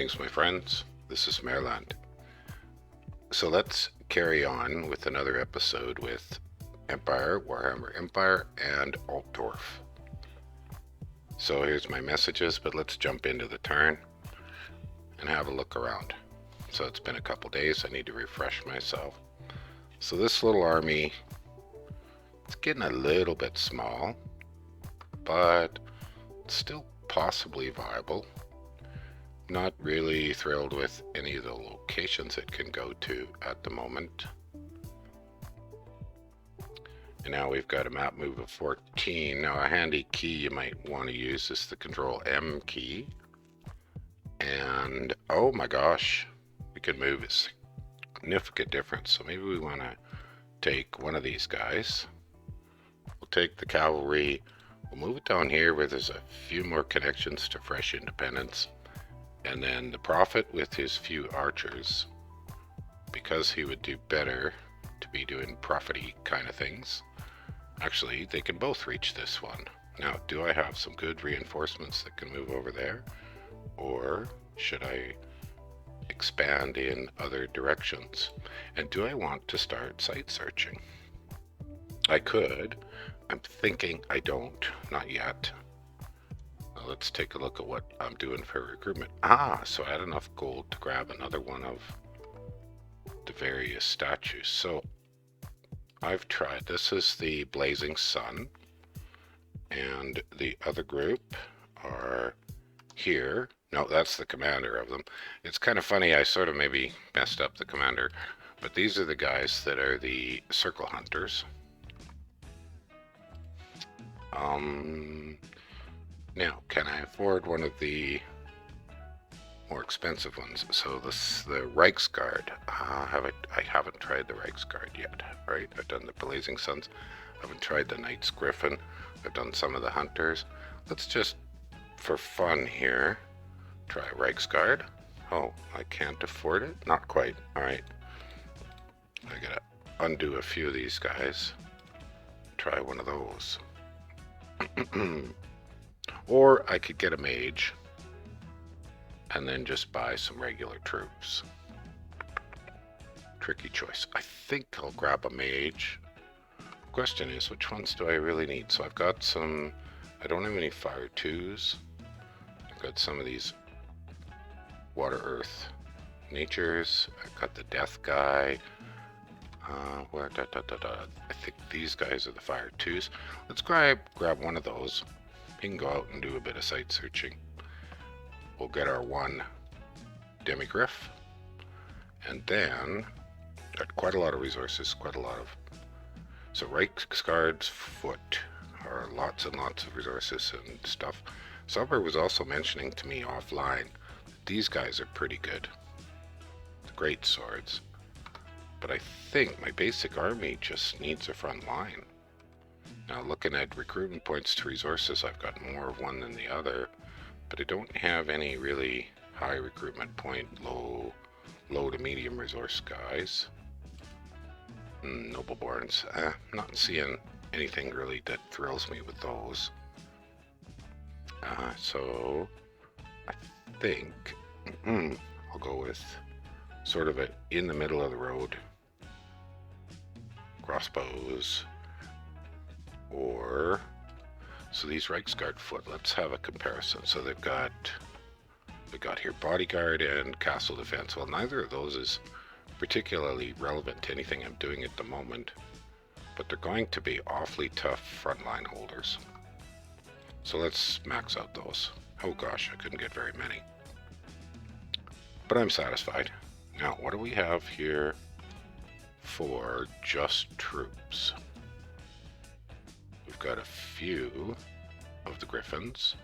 Greetings, my friends. This is Maerlande. So let's carry on with another episode with Warhammer Empire, and Altdorf. So here's my messages, but let's jump into the turn and have a look around. So it's been a couple days. I need to refresh myself. So this little army, it's getting a little bit small, but still possibly viable. Not really thrilled with any of the locations it can go to at the moment. And now we've got a map move of 14. Now a handy key you might want to use is the Control M key. And oh my gosh, we can move a significant difference. So maybe we want to take one of these guys. We'll take the cavalry. We'll move it down here where there's a few more connections to fresh independence. And then the Prophet with his few archers, because he would do better to be doing profity kind of things. Actually, they can both reach this one. Now, do I have some good reinforcements that can move over there? Or should I expand in other directions? And do I want to start site searching? I could. I'm thinking I don't. Not yet. Let's take a look at what I'm doing for recruitment. So I had enough gold to grab another one of the various statues. So I've tried. This is the Blazing Sun, and the other group are here. No, that's the commander of them. It's kind of funny. I sort of maybe messed up the commander, but these are the guys that are the circle hunters. Now, can I afford one of the more expensive ones? So this, the Reichsguard. I haven't tried the Reichsguard yet, right? I've done the Blazing Suns. I haven't tried the Knight's Griffin. I've done some of the Hunters. Let's just, for fun here, try Reichsguard. Oh, I can't afford it? Not quite. All right. I gotta undo a few of these guys. Try one of those. Or I could get a mage and then just buy some regular troops. Tricky choice. I think I'll grab a mage. Question is, which ones do I really need? So I've got some, I don't have any fire 2s. I've got some of these water, earth, natures. I've got the death guy. I think these guys are the fire 2s. Let's grab one of those. We can go out and do a bit of site searching. We'll get our one demigriff, and then got quite a lot of resources, quite a lot of. So Reichsguard's foot are lots and lots of resources and stuff. Sombre was also mentioning to me offline that these guys are pretty good. Great swords. But I think my basic army just needs a front line. Now looking at recruitment points to resources, I've got more of one than the other, but I don't have any really high recruitment point, low to medium resource guys. Nobleborns, not seeing anything really that thrills me with those. So I think I'll go with sort of in the middle of the road. Crossbows. Or, so these Reichsguard foot, let's have a comparison. So they've got here bodyguard and castle defense. Well, neither of those is particularly relevant to anything I'm doing at the moment, but they're going to be awfully tough frontline holders. So let's max out those. Oh gosh, I couldn't get very many. But I'm satisfied. Now, what do we have here for just troops? We've got a few of the Griffins,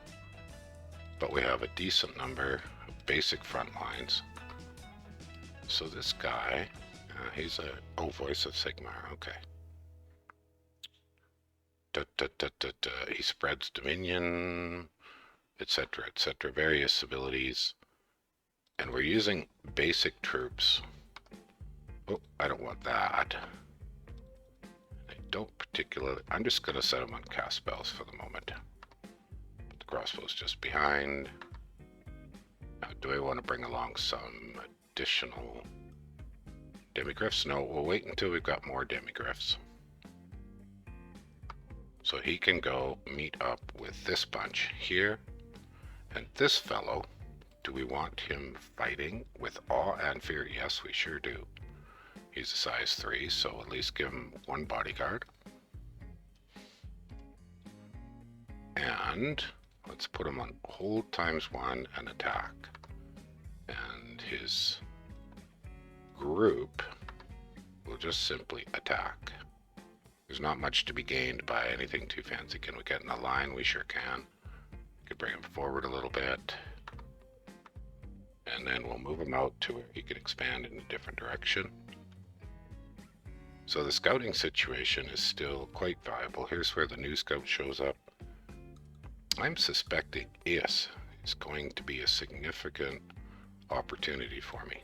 but we have a decent number of basic front lines. So this guy, he's a Voice of Sigmar, okay. He spreads dominion, etc., etc., various abilities, and we're using basic troops. Oh, I don't want that. Don't particularly. I'm just going to set them on cast spells for the moment. The crossbow's just behind. Now Do I want to bring along some additional demigriffs? No, we'll wait until we've got more demigriffs. So he can go meet up with this bunch here. And this fellow, do we want him fighting with awe and fear? Yes, we sure do. He's a size 3, so at least give him 1 bodyguard. And let's put him on hold ×1 and attack. And his group will just simply attack. There's not much to be gained by anything too fancy. Can we get in a line? We sure can. Could bring him forward a little bit. And then we'll move him out to where he can expand in a different direction. So the scouting situation is still quite viable. Here's where the new scout shows up. I'm suspecting is going to be a significant opportunity for me.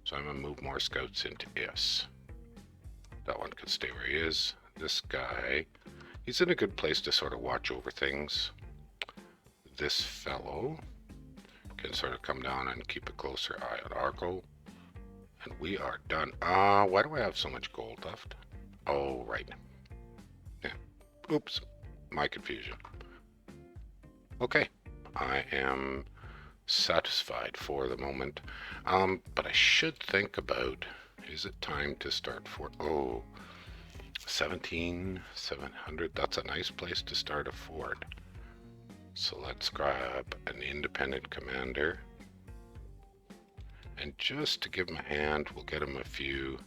So I'm going to move more scouts into is. That one could stay where he is. This guy, he's in a good place to sort of watch over things. This fellow can sort of come down and keep a closer eye on Arco. And we are done. Why do I have so much gold left? Oh, right. Yeah. Oops. My confusion. Okay. I am satisfied for the moment. But I should think about, is it time to start for, 17,700. That's a nice place to start a fort. So let's grab an independent commander. And just to give him a hand, we'll get him a few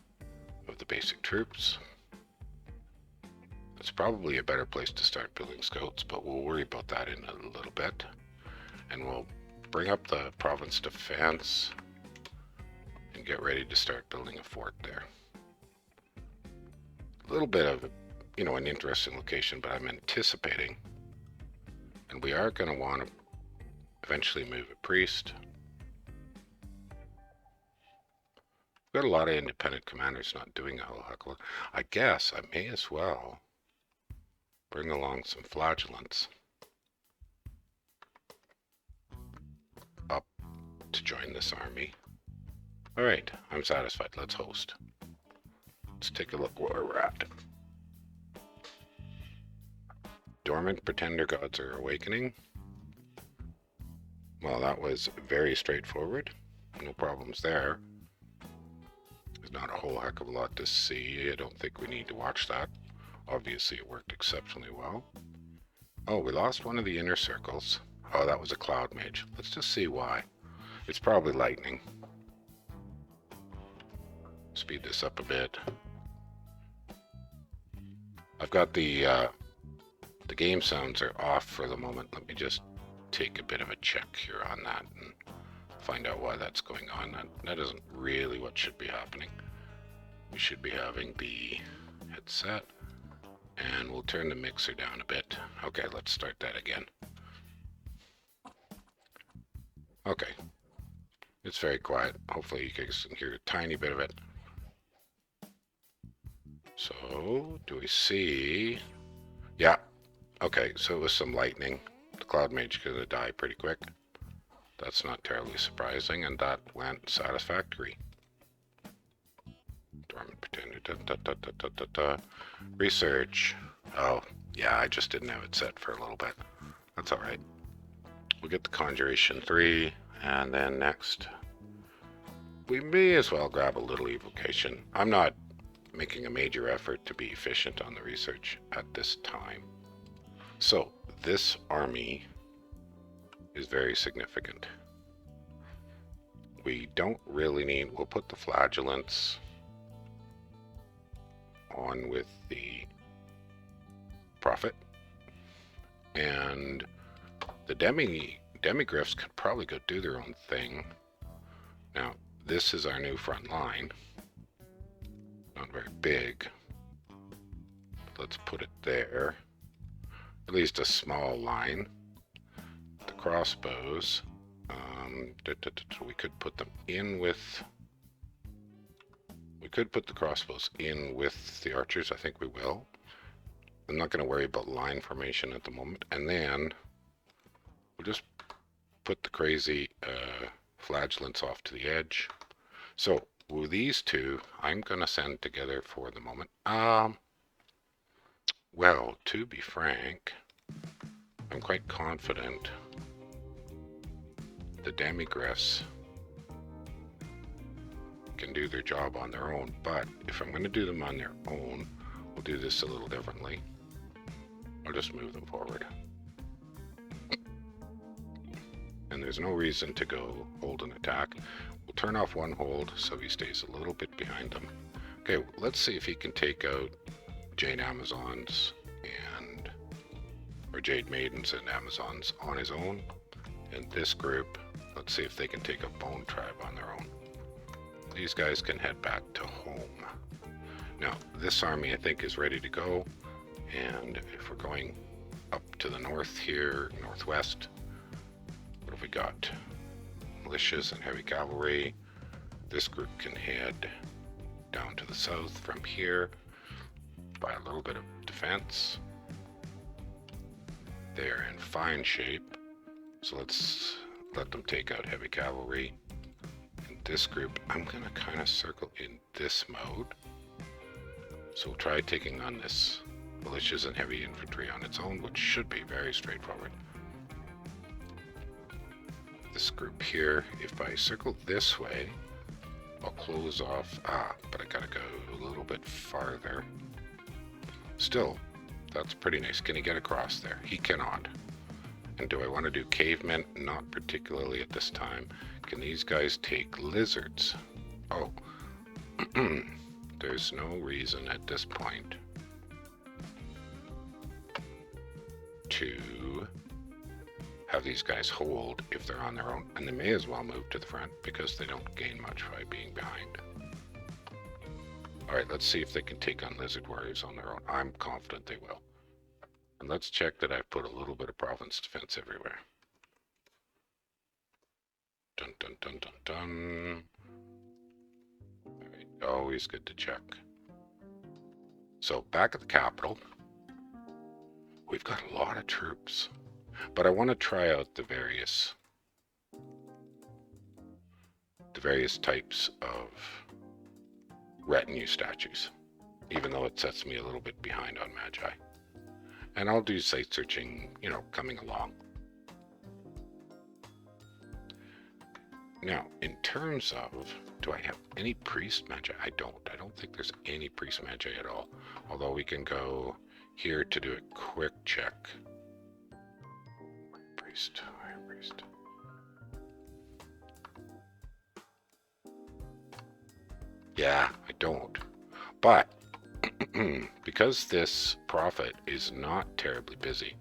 of the basic troops. It's probably a better place to start building scouts, but we'll worry about that in a little bit. And we'll bring up the province defense and get ready to start building a fort there. A little bit of, an interesting location, but I'm anticipating, and we are going to want to eventually move a priest. We've got a lot of independent commanders not doing a whole heck of a lot. I guess I may as well bring along some flagellants up to join this army. Alright, I'm satisfied. Let's host. Let's take a look where we're at. Dormant pretender gods are awakening. Well, that was very straightforward. No problems there. There's not a whole heck of a lot to see. I don't think we need to watch that. Obviously, it worked exceptionally well. Oh, we lost one of the inner circles. Oh, that was a cloud mage. Let's just see why. It's probably lightning. Speed this up a bit. I've got the game sounds are off for the moment. Let me just take a bit of a check here on that and find out why that's going on. That isn't really what should be happening. We should be having the headset, and we'll turn the mixer down a bit. Okay, let's start that again. Okay, it's very quiet. Hopefully you guys can hear a tiny bit of it. So, do we see? Yeah. Okay, so it was some lightning. The cloud mage is going to die pretty quick. That's not terribly surprising, and that went satisfactory. Dormant pretender. Research. Oh, yeah, I just didn't have it set for a little bit. That's alright. We'll get the Conjuration 3, and then next, we may as well grab a little evocation. I'm not making a major effort to be efficient on the research at this time. So, this army is very significant. We don't really need, we'll put the flagellants on with the prophet, and the demigriffs could probably go do their own thing. Now, this is our new front line. Not very big. Let's put it there. At least a small line. The crossbows, we could put them in with, we could put the crossbows in with the archers. I think we will. I'm not going to worry about line formation at the moment. And then we'll just put the crazy flagellants off to the edge. So with these two, I'm going to send together for the moment. Well, to be frank, I'm quite confident the Demigress can do their job on their own, but if I'm going to do them on their own, we'll do this a little differently. I'll just move them forward. And there's no reason to go hold an attack. We'll turn off one hold so he stays a little bit behind them. Okay, let's see if he can take out Jade Amazons or Jade Maidens and Amazons on his own. And this group, let's see if they can take a Bone Tribe on their own. These guys can head back to home. Now, this army I think is ready to go. And if we're going up to the north here, northwest, what have we got? Militias and heavy cavalry. This group can head down to the south from here by a little bit of defense. They're in fine shape, so let's let them take out heavy cavalry. And this group, I'm going to kind of circle in this mode. So we'll try taking on this militias and heavy infantry on its own, which should be very straightforward. This group here, if I circle this way, I'll close off, but I gotta go a little bit farther. Still, that's pretty nice. Can he get across there? He cannot. And do I want to do cavemen? Not particularly at this time. Can these guys take lizards? Oh, there's no reason at this point to have these guys hold if they're on their own, and they may as well move to the front because they don't gain much by being behind. Alright, let's see if they can take on lizard warriors on their own. I'm confident they will. And let's check that I've put a little bit of province defense everywhere. Dun dun dun dun dun. Alright, always good to check. So back at the capital, we've got a lot of troops. But I want to try out the various types of retinue statues, even though it sets me a little bit behind on Magi. And I'll do site searching, coming along. Now, in terms of, do I have any priest Magi? I don't think there's any priest Magi at all. Although we can go here to do a quick check. Priest. Yeah, I don't. But because this prophet is not terribly busy,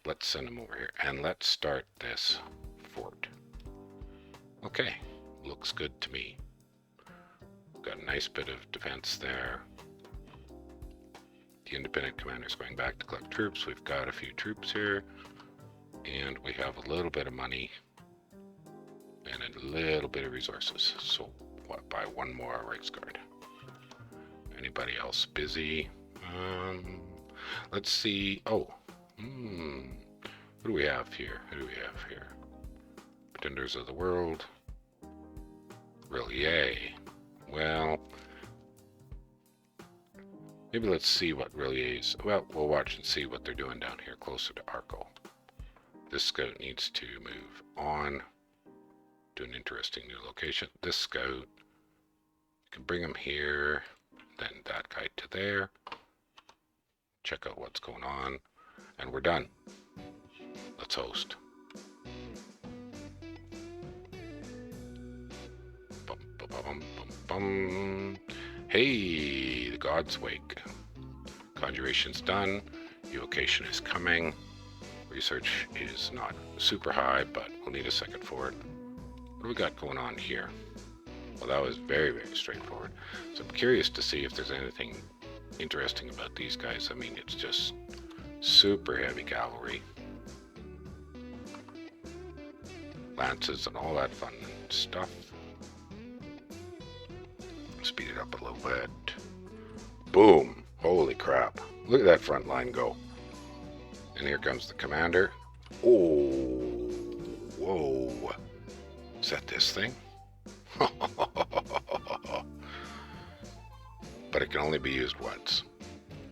let's send him over here and let's start this fort. Okay, looks good to me. Got a nice bit of defense there. The independent commander's going back to collect troops. We've got a few troops here. And we have a little bit of money and a little bit of resources. So what, buy one more Reichsguard. Anybody else busy? Let's see. Oh, what do we have here? Pretenders of the World. Relier. Well, maybe let's see what Relier's. Well, we'll watch and see what they're doing down here closer to Arco. This scout needs to move on to an interesting new location. This scout, you can bring him here, then that guy to there. Check out what's going on, and we're done. Let's host. Bum, bum, bum, bum, bum. Hey, the gods wake. Conjuration's done. Evocation is coming. Research is not super high, but we'll need a second for it. What do we got going on here? Well, that was very, very straightforward. So I'm curious to see if there's anything interesting about these guys. I mean, it's just super heavy cavalry. Lances and all that fun stuff. Speed it up a little bit. Boom! Holy crap. Look at that front line go. And here comes the commander. Oh, Whoa. Is that this thing? But it can only be used once.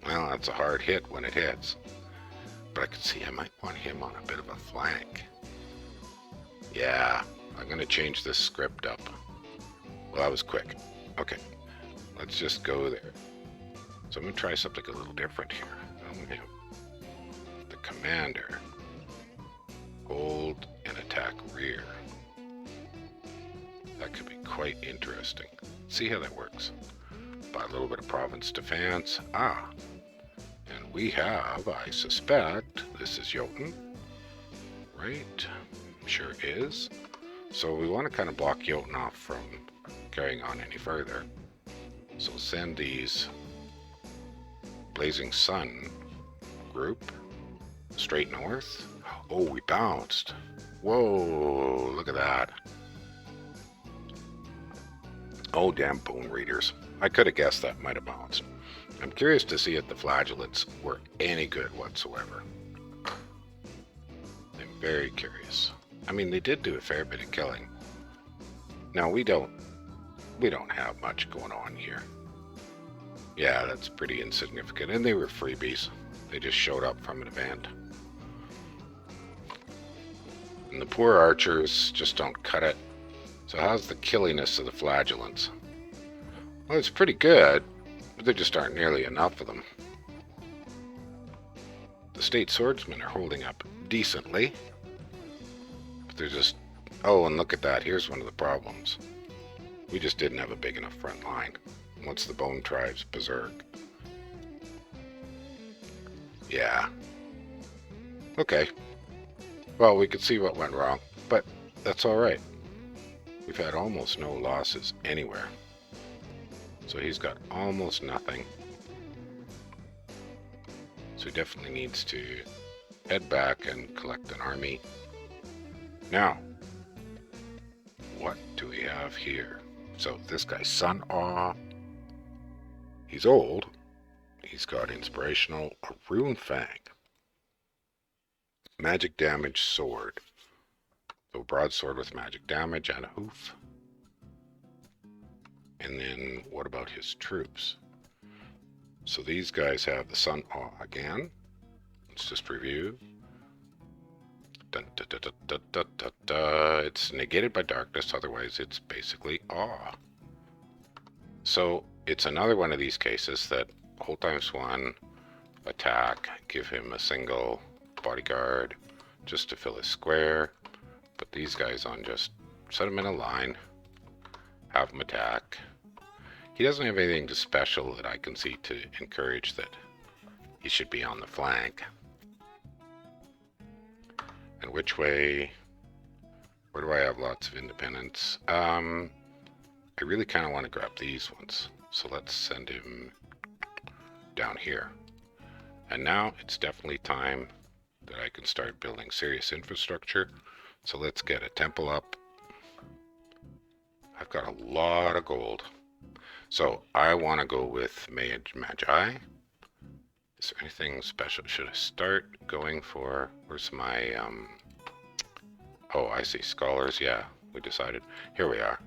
Well, that's a hard hit when it hits. But I can see I might want him on a bit of a flank. Yeah, I'm going to change this script up. Well, that was quick. Okay, let's just go there. So I'm going to try something a little different here. I'm going to have the commander hold and attack rear. That could be quite interesting. See how that works. By a little bit of province defense. Ah, and we have, I suspect, this is Jotun, right? Sure is. So we want to kind of block Jotun off from carrying on any further. So send these Blazing Sun group straight north. Oh, we bounced. Whoa, look at that. Oh, damn bone readers. I could have guessed that might have bounced. I'm curious to see if the flagellants were any good whatsoever. I'm very curious. I mean, they did do a fair bit of killing. Now, we don't have much going on here. Yeah, that's pretty insignificant. And they were freebies. They just showed up from an event. And the poor archers just don't cut it. So how's the killiness of the flagellants? Well, it's pretty good, but there just aren't nearly enough of them. The state swordsmen are holding up decently. But they're just... Oh, and look at that. Here's one of the problems. We just didn't have a big enough front line. Once the bone tribes berserk. Yeah. Okay. Well, we could see what went wrong, but that's alright. We've had almost no losses anywhere. So he's got almost nothing. So he definitely needs to head back and collect an army. Now, what do we have here? So this guy's Sun Awe. He's old. He's got inspirational a Rune Fang. Magic damage sword. So broadsword with magic damage and a hoof. And then what about his troops? So these guys have the Sun Awe again. Let's just review. Dun, dun, dun, dun, dun, dun, dun, dun. It's negated by darkness, otherwise it's basically awe. So it's another one of these cases that hold ×1 attack, give him a single bodyguard just to fill his square. But these guys on just set him in a line, have him attack. He doesn't have anything too special that I can see to encourage that he should be on the flank. And which way? Where do I have lots of independence? I really kind of want to grab these ones. So let's send him down here. And now it's definitely time that I can start building serious infrastructure. So let's get a temple up. I've got a lot of gold. So I want to go with Magi. Is there anything special? Should I start going for... Where's my... Oh, I see. Scholars. Yeah, we decided. Here we are.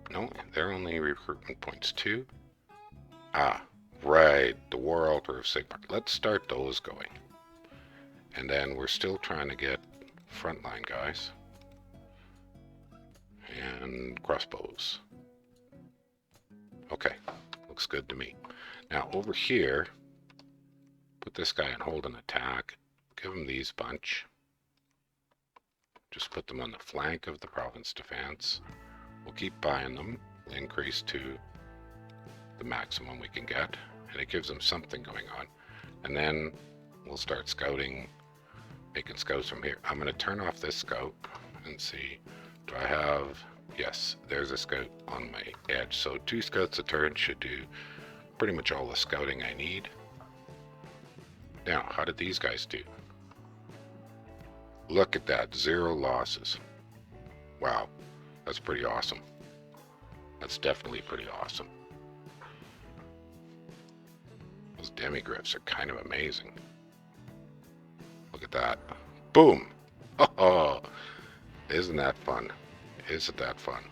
No, they're only recruitment points 2. Ah, right. The War Altar of Sigmar. Let's start those going. And then we're still trying to get frontline guys. And crossbows. Okay, looks good to me. Now over here, put this guy on hold and attack. Give him these bunch. Just put them on the flank of the province defense. We'll keep buying them. We'll increase to the maximum we can get. And it gives them something going on. And then we'll start scouting, making scouts from here. I'm going to turn off this scout and see. Do I have... Yes, there's a scout on my edge. So 2 scouts a turn should do pretty much all the scouting I need. Now, how did these guys do? Look at that, 0 losses. Wow, that's pretty awesome. That's definitely pretty awesome. Those demigryphs are kind of amazing. Look at that. Boom! Oh, Isn't that fun? Isn't that fun?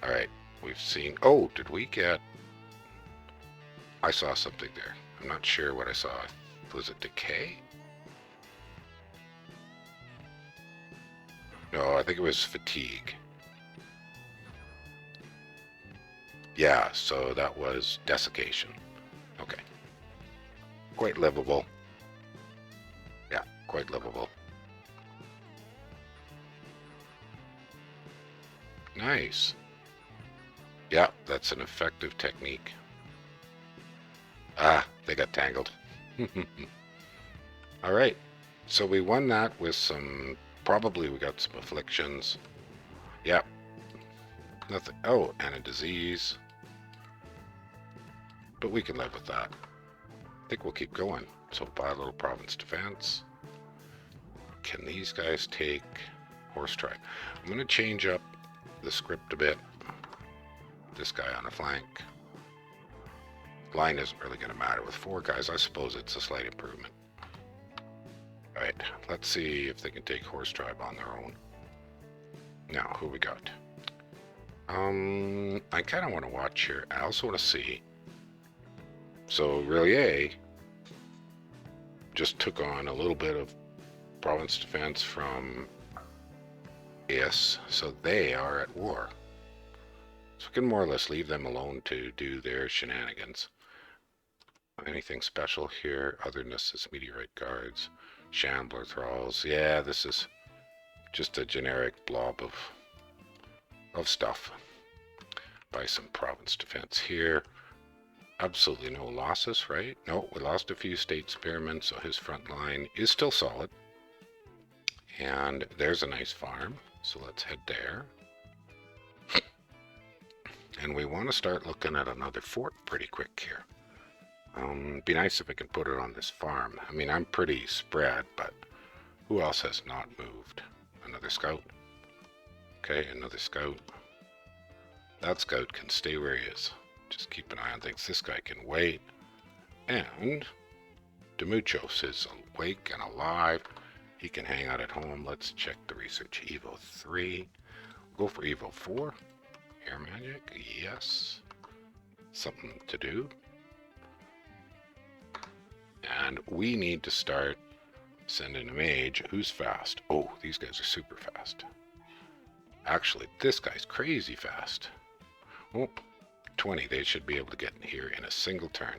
Alright, we've seen... Oh, did we get... I saw something there. I'm not sure what I saw. Was it decay? No, I think it was fatigue. Yeah, so that was desiccation. Okay. Quite livable. Yeah, quite livable. Nice. Yeah, that's an effective technique. Ah, they got tangled. Alright, so we won that with some... Probably we got some afflictions. Yep. Nothing. Oh, and a disease. But we can live with that. I think we'll keep going. So buy a little province defense. Can these guys take horse tribe? I'm going to change up the script a bit. This guy on the flank. Line isn't really going to matter with 4 guys. I suppose it's a slight improvement. Alright, let's see if they can take horse tribe on their own. Now, who we got? I kind of want to watch here. I also want to see. So, Relier just took on a little bit of province defense from AS, so they are at war. So we can more or less leave them alone to do their shenanigans. Anything special here? Otherness is meteorite guards, shambler thralls. Yeah, this is just a generic blob of stuff. Buy some province defense here. Absolutely no losses, right? No, we lost a few state spearmen, so his front line is still solid. And there's a nice farm, so let's head there. And we want to start looking at another fort pretty quick here. Be nice if I can put it on this farm. I mean, I'm pretty spread, but who else has not moved? Another scout. Okay, another scout. That scout can stay where he is. Just keep an eye on things. This guy can wait. And Demuchos is awake and alive. He can hang out at home. Let's check the research. Evo 3. Go for Evo 4. Air magic. Yes. Something to do. And we need to start sending a mage who's fast. Oh, these guys are super fast. Actually, this guy's crazy fast. Oh, 20. They should be able to get in here in a single turn.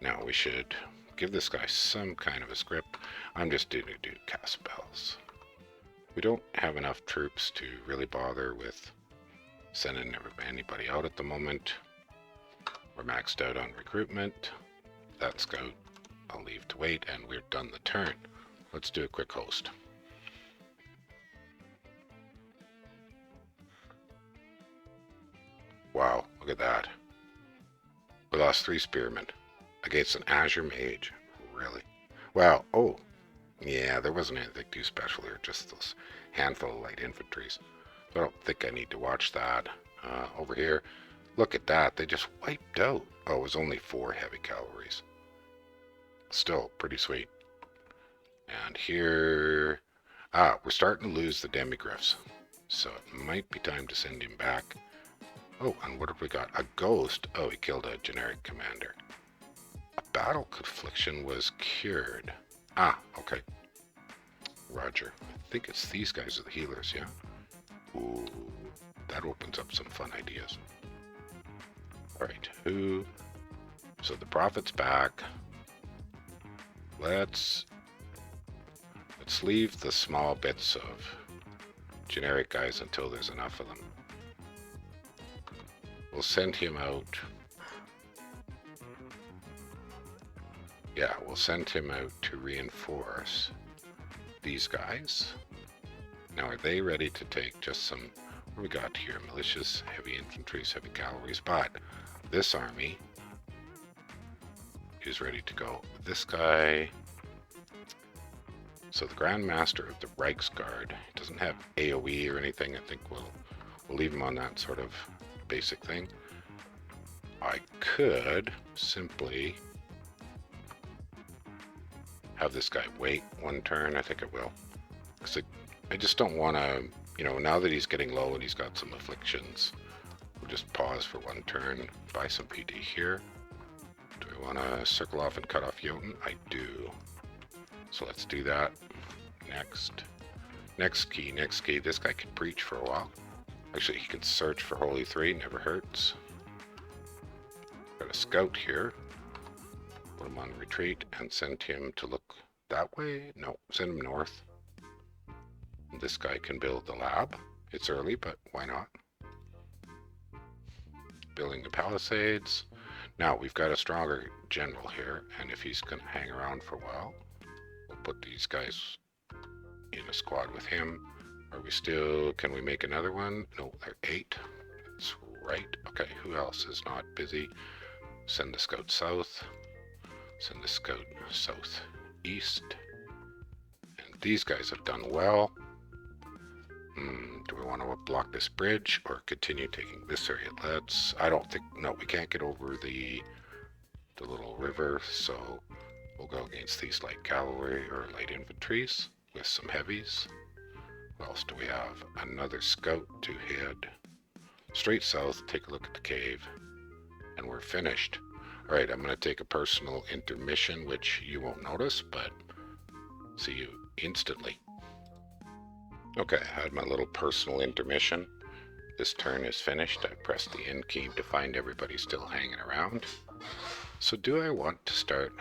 Now we should give this guy some kind of a script. I'm just going to do cast spells. We don't have enough troops to really bother with sending anybody out at the moment. We're maxed out on recruitment. That scout I'll leave to wait, and we're done the turn. Let's do a quick host. Wow, look at that. We lost 3 spearmen against an Azure mage. Really? Wow. Oh, yeah, there wasn't anything too special here, just those handful of light infantries. So I don't think I need to watch that. Over here, look at that. They just wiped out. Oh, it was only 4 heavy cavalries. Still pretty sweet. And here, we're starting to lose the demigriffs, so it might be time to send him back. Oh, and what have we got? A ghost. Oh, he killed a generic commander. A battle confliction was cured. Ah, okay. Roger. I think it's these guys are the healers, yeah? Ooh, that opens up some fun ideas. Alright, who? So the prophet's back. Let's leave the small bits of generic guys until there's enough of them. We'll send him out. Yeah, we'll send him out to reinforce these guys. Now, are they ready to take just some... What we got here? Militias, heavy infantry, heavy cavalries. But this army is ready to go. This guy... So the Grand Master of the Reichsguard doesn't have AoE or anything. I think we'll leave him on that sort of basic thing. I could simply have this guy wait 1 turn. I think it will. Because I just don't want to, you know, now that he's getting low and he's got some afflictions, we'll just pause for one turn, buy some PD here. Do I want to circle off and cut off Jotun? I do. So let's do that. Next. Next key. This guy can preach for a while. Actually, he can search for Holy 3, never hurts. Got a scout here. Put him on retreat and send him to look that way. No, send him north. This guy can build the lab. It's early, but why not? Building the palisades. Now, we've got a stronger general here, and if he's going to hang around for a while, we'll put these guys in a squad with him. Are we still... Can we make another one? No, they're 8. That's right. Okay, who else is not busy? Send the scout south. Send the scout southeast. And these guys have done well. Do we want to block this bridge or continue taking this area? Let's... I don't think... No, we can't get over the little river, so we'll go against these light cavalry or light infantries with some heavies. What else do we have? Another scout to head straight south, take a look at the cave, and we're finished. Alright, I'm going to take a personal intermission, which you won't notice, but see you instantly. Okay, I had my little personal intermission. This turn is finished. I pressed the end key to find everybody still hanging around. So do I want to start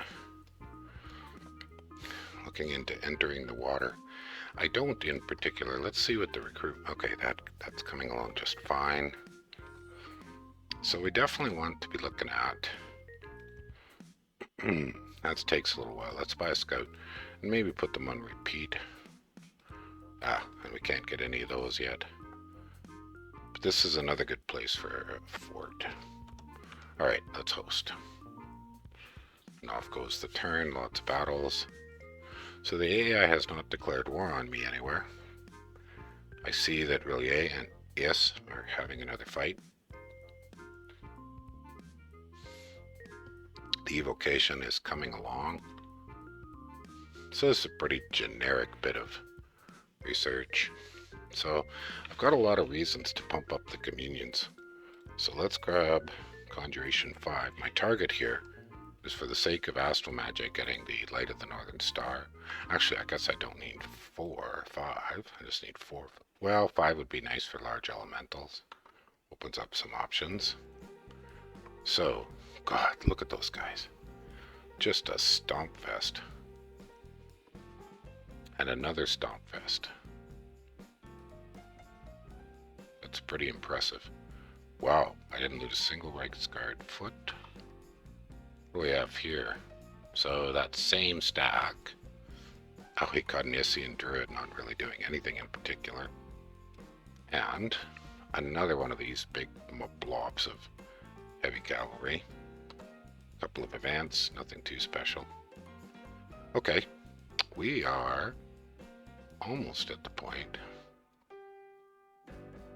looking into entering the water? I don't in particular. Let's see what the recruit... Okay, that's coming along just fine. So we definitely want to be looking at... that takes a little while. Let's buy a scout and maybe put them on repeat. And we can't get any of those yet. But this is another good place for a fort. Alright, let's host. And off goes the turn, lots of battles. So the AI has not declared war on me anywhere. I see that Rillier and Is are having another fight. The evocation is coming along. So this is a pretty generic bit of research. So I've got a lot of reasons to pump up the communions. So let's grab Conjuration 5. My target here is, for the sake of astral magic, getting the Light of the Northern Star. Actually, I guess I don't need 4 or 5. I just need 4. Well, 5 would be nice for large elementals. Opens up some options. So, God, look at those guys. Just a stomp fest. And another stomp fest. That's pretty impressive. Wow, I didn't lose a single Reichsguard foot. What do we have here? So that same stack. Oh, he caught an Issian Druid, not really doing anything in particular. And another one of these big blobs of heavy cavalry. A couple of advance, nothing too special. Okay, we are almost at the point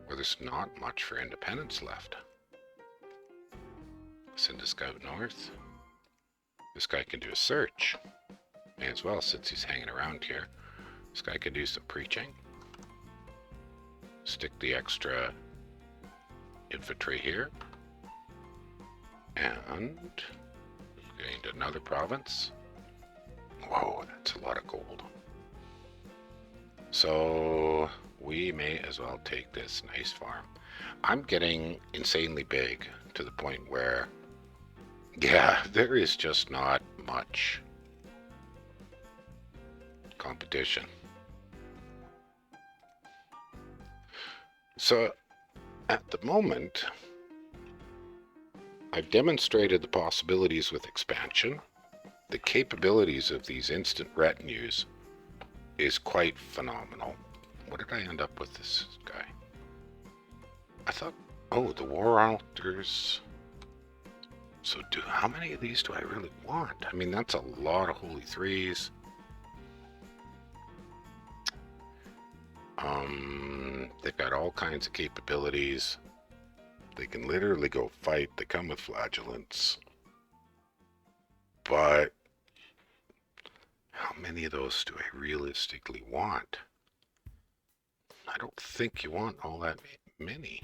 where there's not much for independence left. Send a scout north. This guy can do a search. May as well, since he's hanging around here. This guy can do some preaching. Stick the extra infantry here. And gained another province. Whoa, that's a lot of gold. So we may as well take this nice farm. I'm getting insanely big to the point where, yeah, there is just not much competition. So at the moment, I've demonstrated the possibilities with expansion. The capabilities of these instant retinues is quite phenomenal. What did I end up with this guy? I thought, oh, the War Altars. So how many of these do I really want? I mean, that's a lot of Holy Threes. They've got all kinds of capabilities. They can literally go fight. They come with flagellants. But how many of those do I realistically want? I don't think you want all that many.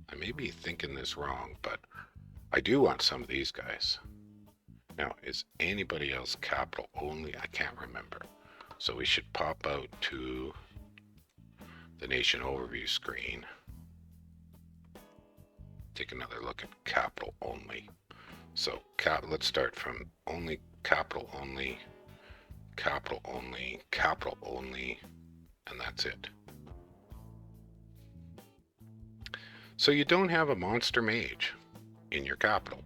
I may be thinking this wrong, but I do want some of these guys. Now, is anybody else capital only? I can't remember. So we should pop out to the nation overview screen. Take another look at capital only. So let's start from only, capital only, capital only, capital only, and that's it. So you don't have a monster mage in your capital.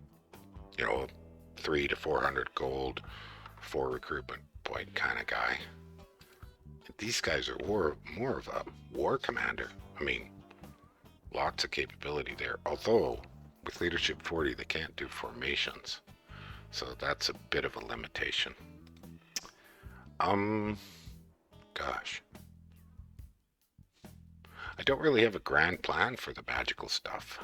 You know, 300 to 400 gold, 4 recruitment point kind of guy. These guys are more of a war commander. I mean, lots of capability there. Although, with leadership 40, they can't do formations. So that's a bit of a limitation. Gosh. I don't really have a grand plan for the magical stuff.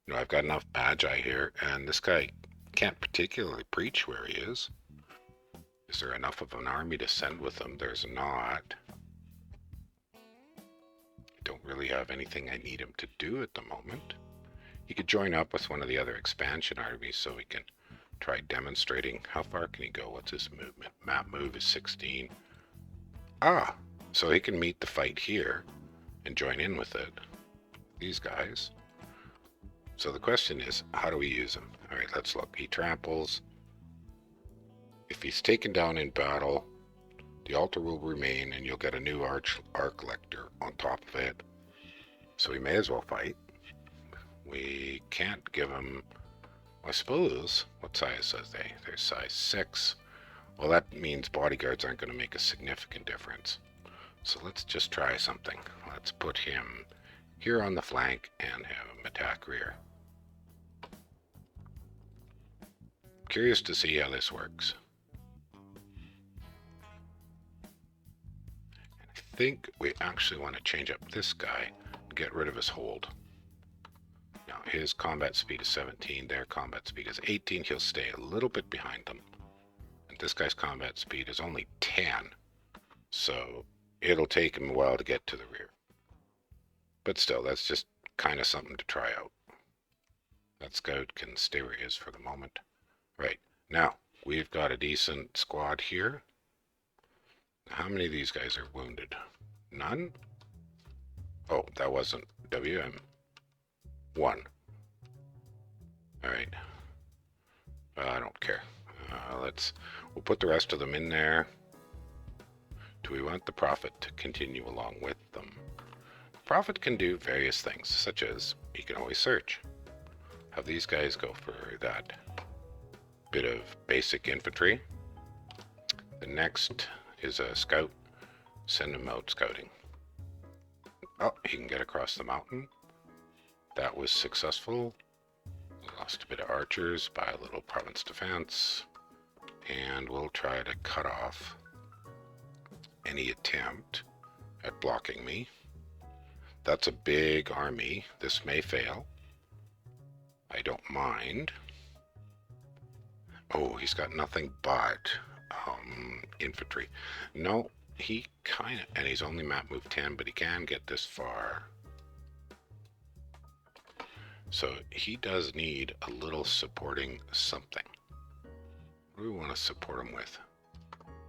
You know, I've got enough magi here, and this guy can't particularly preach where he is. Is there enough of an army to send with him? There's not. I don't really have anything I need him to do at the moment. He could join up with one of the other expansion armies so we can try demonstrating. How far can he go? What's his movement? Map move is 16. Ah, so he can meet the fight here and join in with it. These guys. So the question is, how do we use him? All right, let's look. He tramples. If he's taken down in battle, the altar will remain, and you'll get a new arc lector on top of it. So we may as well fight. We can't give him, I suppose, what size are they? They're size 6. Well, that means bodyguards aren't going to make a significant difference. So let's just try something. Let's put him here on the flank and have him attack rear. Curious to see how this works. And I think we actually want to change up this guy and get rid of his hold. Now his combat speed is 17, their combat speed is 18. He'll stay a little bit behind them. And this guy's combat speed is only 10. So it'll take him a while to get to the rear. But still, that's just kind of something to try out. That scout can stay where he is for the moment. Right, now, we've got a decent squad here. How many of these guys are wounded? None? Oh, that wasn't WM. 1. Alright. I don't care. We'll put the rest of them in there. Do we want the prophet to continue along with them? The prophet can do various things, such as he can always search. Have these guys go for that bit of basic infantry. The next is a scout. Send him out scouting. Oh, he can get across the mountain. That was successful. Lost a bit of archers by a little province defense. And we'll try to cut off any attempt at blocking me. That's a big army. This may fail. I don't mind. Oh, he's got nothing but infantry. No, he kind of, and he's only map move 10, but he can get this far. So he does need a little supporting something. What do we want to support him with?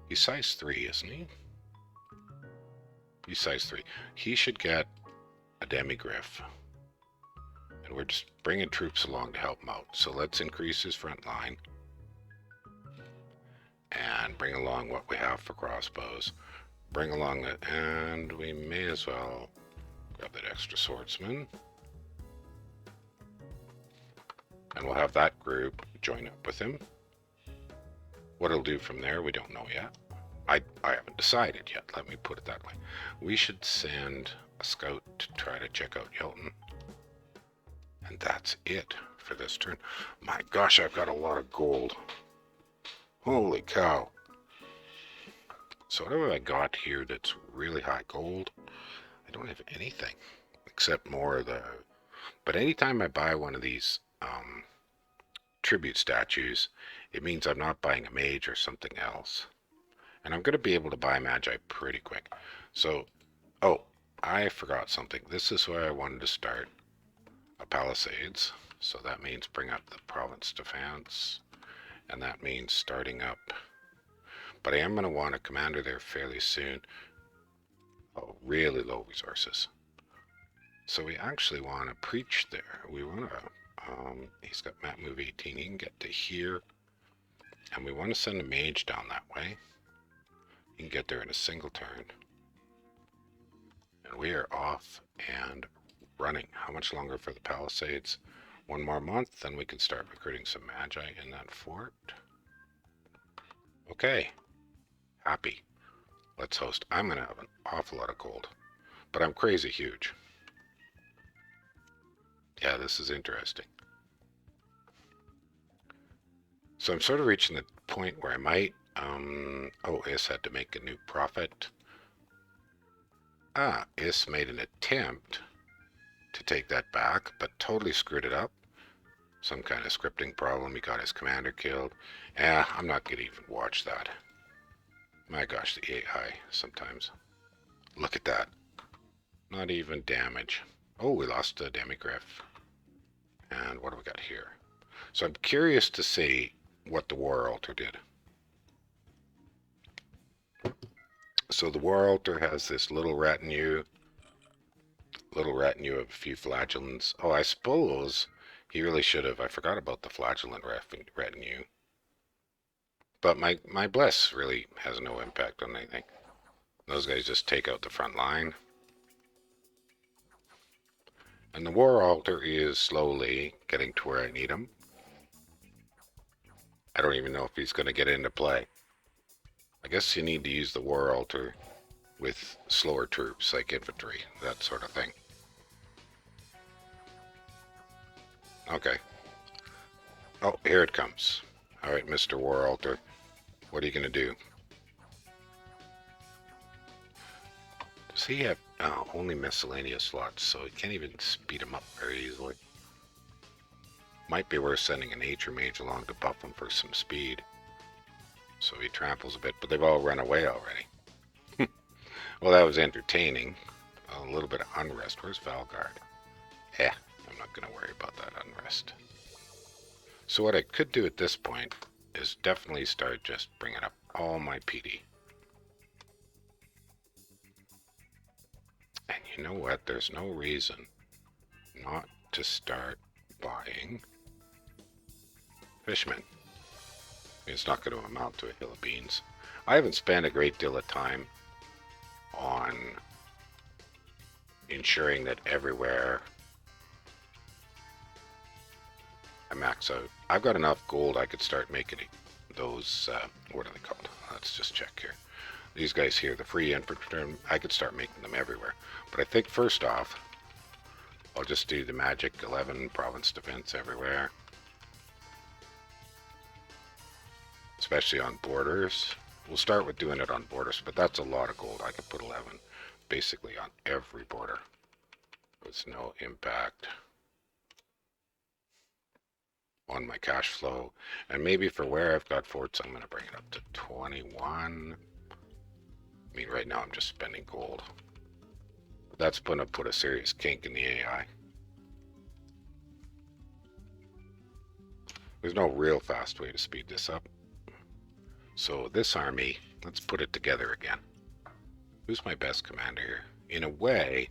He's size 3, isn't he? He's size 3. He should get a demigriff. And we're just bringing troops along to help him out. So let's increase his front line. And bring along what we have for crossbows. Bring along that, and we may as well grab that extra swordsman. And we'll have that group join up with him. What he'll do from there, we don't know yet. I haven't decided yet, let me put it that way. We should send a scout to try to check out Yelton. And that's it for this turn. My gosh, I've got a lot of gold. Holy cow. So what have I got here that's really high gold? I don't have anything except more of the... But anytime I buy one of these tribute statues, it means I'm not buying a mage or something else. And I'm going to be able to buy Magi pretty quick. So, oh, I forgot something. This is where I wanted to start a Palisades. So that means bring up the province defense. And that means starting up. But I am going to want a commander there fairly soon. Oh, really low resources. So we actually want to preach there. We want to, he's got map move 18. He can get to here. And we want to send a mage down that way. He can get there in a single turn. And we are off and running. How much longer for the Palisades? One more month, then we can start recruiting some Magi in that fort. Okay. Happy. Let's host. I'm going to have an awful lot of gold. But I'm crazy huge. Yeah, this is interesting. So I'm sort of reaching the point where I might... Is had to make a new profit. Is made an attempt to take that back, but totally screwed it up. Some kind of scripting problem. He got his commander killed. I'm not going to even watch that. My gosh, the AI sometimes. Look at that. Not even damage. Oh, we lost a demigriff. And what do we got here? So I'm curious to see what the War Altar did. So the War Altar has this little retinue of a few flagellants. Oh, I suppose he really should have. I forgot about the flagellant retinue. But my bless really has no impact on anything. Those guys just take out the front line. And the War Altar is slowly getting to where I need him. I don't even know if he's going to get into play. I guess you need to use the War Altar with slower troops, like infantry, that sort of thing. Okay. Oh, here it comes. All right, Mr. War Altar, what are you going to do? Does he have only miscellaneous slots, so he can't even speed him up very easily? Might be worth sending a nature mage along to buff him for some speed. So he tramples a bit, but they've all run away already. Well, that was entertaining. A little bit of unrest. Where's Valgard? I'm not going to worry about that unrest. So what I could do at this point is definitely start just bringing up all my PD. And you know what? There's no reason not to start buying fishmen. It's not going to amount to a hill of beans. I haven't spent a great deal of time on ensuring that everywhere I max out. I've got enough gold I could start making those, what are they called? Let's just check here. These guys here, the free infantry, I could start making them everywhere. But I think first off, I'll just do the magic 11 province defense everywhere. Especially on borders. We'll start with doing it on borders, but that's a lot of gold. I could put 11 basically on every border. With no impact on my cash flow. And maybe for where I've got forts, I'm going to bring it up to 21. I mean, right now I'm just spending gold. But that's going to put a serious kink in the AI. There's no real fast way to speed this up. So this army, let's put it together again. Who's my best commander here? In a way,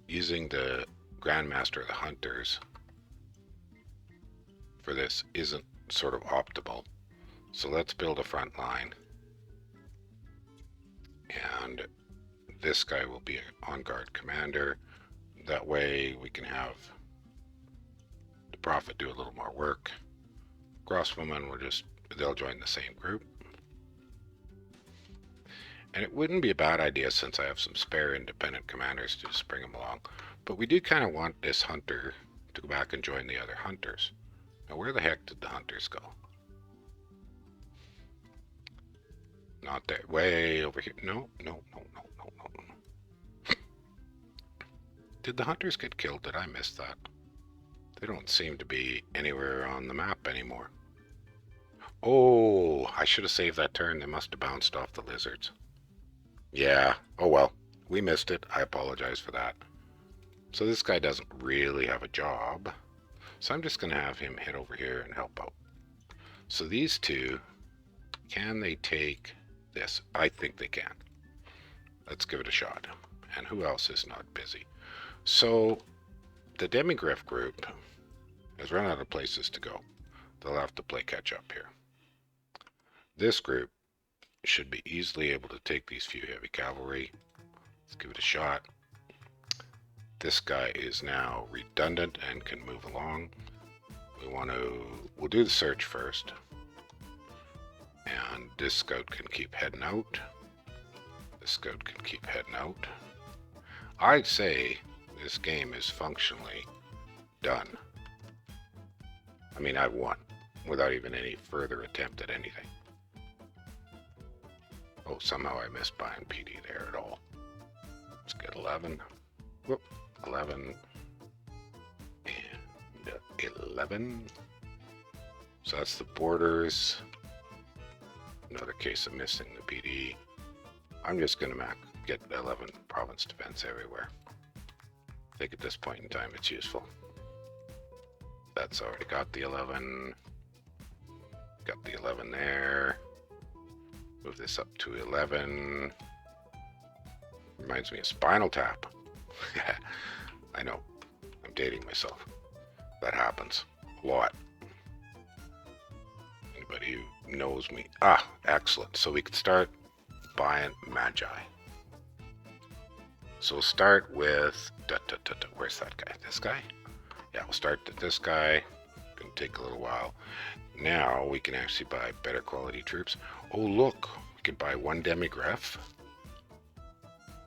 using the Grandmaster of the Hunters for this isn't sort of optimal. So let's build a front line. And this guy will be an on-guard commander. That way we can have the Prophet do a little more work. Crossbowmen will just, they'll join the same group. And it wouldn't be a bad idea, since I have some spare independent commanders, to just bring them along. But we do kind of want this hunter to go back and join the other hunters. Now where the heck did the hunters go? Not there. Way over here. No. Did the hunters get killed? Did I miss that? They don't seem to be anywhere on the map anymore. Oh, I should have saved that turn. They must have bounced off the lizards. Yeah, oh well. We missed it. I apologize for that. So this guy doesn't really have a job. So I'm just going to have him head over here and help out. So these two, can they take this? I think they can. Let's give it a shot. And who else is not busy? So the Demigriff group has run out of places to go. They'll have to play catch up here. This group should be easily able to take these few heavy cavalry. Let's give it a shot. This guy is now redundant and can move along. We'll do the search first. And this scout can keep heading out. This scout can keep heading out. I'd say this game is functionally done. I mean, I've won without even any further attempt at anything. Oh, somehow I missed buying PD there at all. Let's get 11. Whoop, 11. And 11. So that's the borders. Another case of missing the PD. I'm just going to get 11 province defense everywhere. I think at this point in time it's useful. That's already got the 11. Got the 11 there. Move this up to 11. Reminds me of Spinal Tap. I know. I'm dating myself. That happens a lot. Anybody who knows me. Ah, excellent. So we can start buying Magi. So we'll start with... Where's that guy? This guy? Yeah, we'll start with this guy. Gonna take a little while. Now we can actually buy better quality troops. Oh look, we can buy one Demigriff.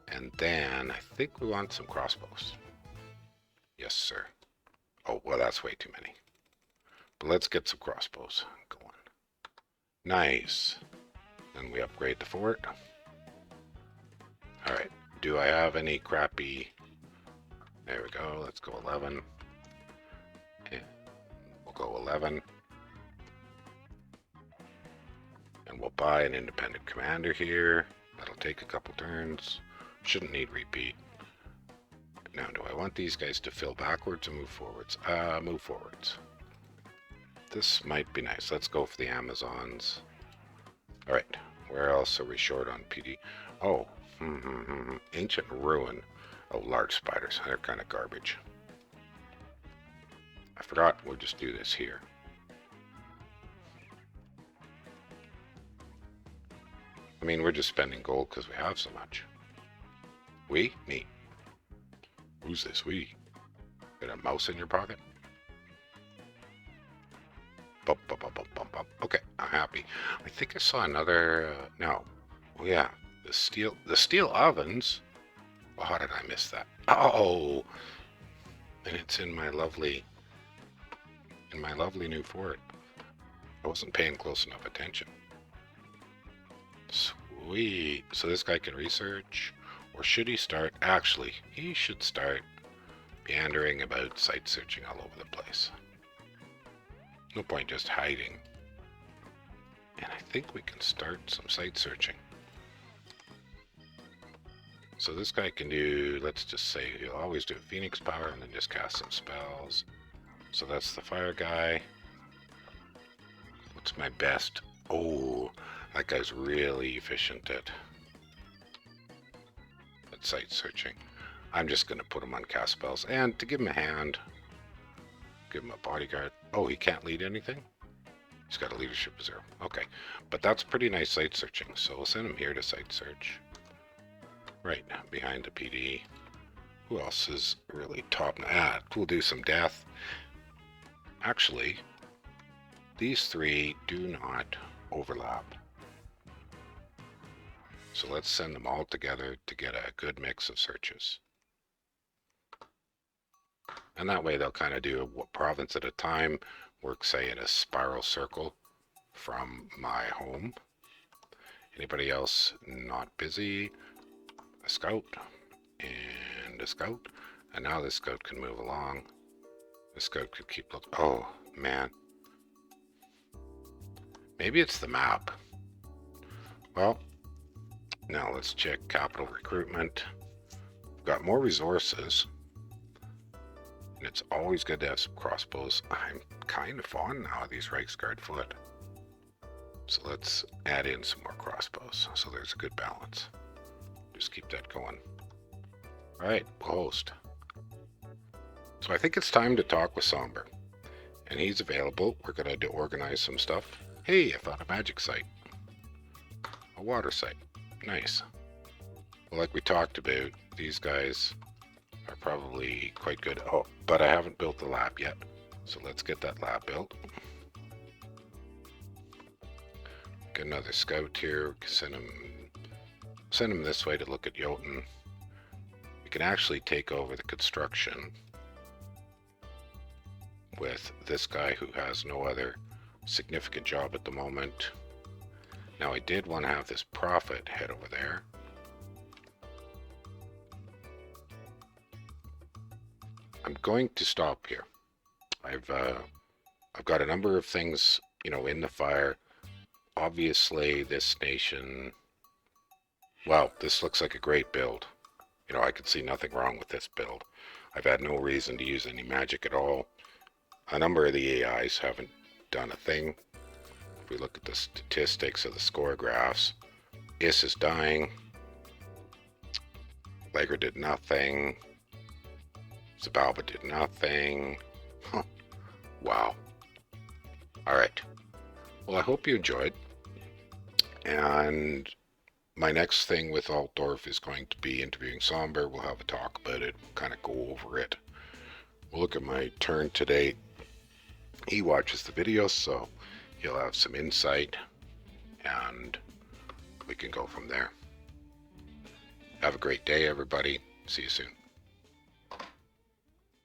And then I think we want some crossbows. Yes, sir. Oh, well, that's way too many. But let's get some crossbows going. Nice. Then we upgrade the fort. Alright, do I have any crappy... There we go, let's go 11. And we'll go 11. And we'll buy an independent commander here. That'll take a couple turns. Shouldn't need repeat. Now, do I want these guys to fill backwards or move forwards? Move forwards. This might be nice. Let's go for the Amazons. Alright, where else are we short on PD? Oh, Ancient Ruin. Oh, large spiders. They're kind of garbage. I forgot. We'll just do this here. I mean, we're just spending gold because we have so much. We? Me. Who's this we? Got a mouse in your pocket? Bump, bump, bump, bump, bump, bump. Okay, I'm happy. I think I saw another... no. Oh, yeah. The steel ovens. Well, how did I miss that? Oh! And it's in my lovely new fort. I wasn't paying close enough attention. Sweet. So this guy can research. Or should he start? Actually, he should start meandering about, site searching all over the place. No point just hiding. And I think we can start some site searching. So this guy can do, let's just say, he'll always do Phoenix power and then just cast some spells. So that's the fire guy. What's my best? Oh, that guy's really efficient at site searching. I'm just going to put him on cast spells. And to give him a hand, give him a bodyguard. Oh, he can't lead anything? He's got a leadership of 0. Okay, but that's pretty nice site searching. So we'll send him here to site search. Right, behind the PD. Who else is really top? We'll do some death. Actually, these three do not overlap. So let's send them all together to get a good mix of searches. And that way they'll kind of do a province at a time, work, say, in a spiral circle from my home. Anybody else not busy? A scout and a scout. And now this scout can move along. The scout could keep looking. Oh, man. Maybe it's the map. Well, now let's check capital recruitment. We've got more resources. And it's always good to have some crossbows. I'm kind of fond now of these Reichsguard foot. So let's add in some more crossbows. So there's a good balance. Just keep that going. Alright, host. So I think it's time to talk with Sombre. And he's available. We're going to organize some stuff. Hey, I found a magic site. A water site. Nice. Well, like we talked about, these guys are probably quite good. Oh, but I haven't built the lab yet. So let's get that lab built. Get another scout here. Send him this way to look at Jotun. We can actually take over the construction with this guy who has no other significant job at the moment. Now I did want to have this prophet head over there. I'm going to stop here. I've got a number of things, in the fire. Obviously, this nation. Wow, this looks like a great build. I could see nothing wrong with this build. I've had no reason to use any magic at all. A number of the AIs haven't done a thing. If we look at the statistics of the score graphs, Is is dying. Lager did nothing. Zabalba did nothing. Huh. Wow. Alright. Well, I hope you enjoyed. And my next thing with Altdorf is going to be interviewing Sombre. We'll have a talk about it. We'll kind of go over it. We'll look at my turn today. He watches the videos, so he'll have some insight. And we can go from there. Have a great day, everybody. See you soon.